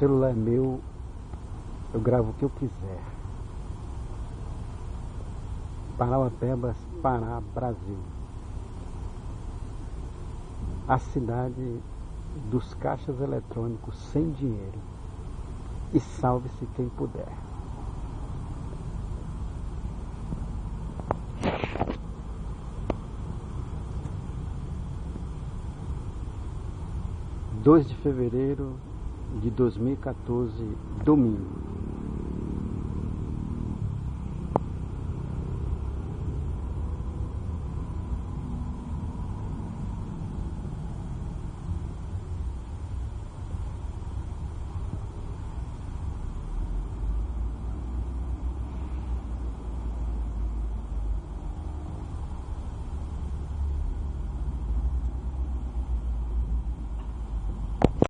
celular é meu, eu gravo o que eu quiser. Parauapebas, Pará, Brasil. A cidade dos caixas eletrônicos sem dinheiro. E salve-se quem puder. (2 de fevereiro de 2014, domingo).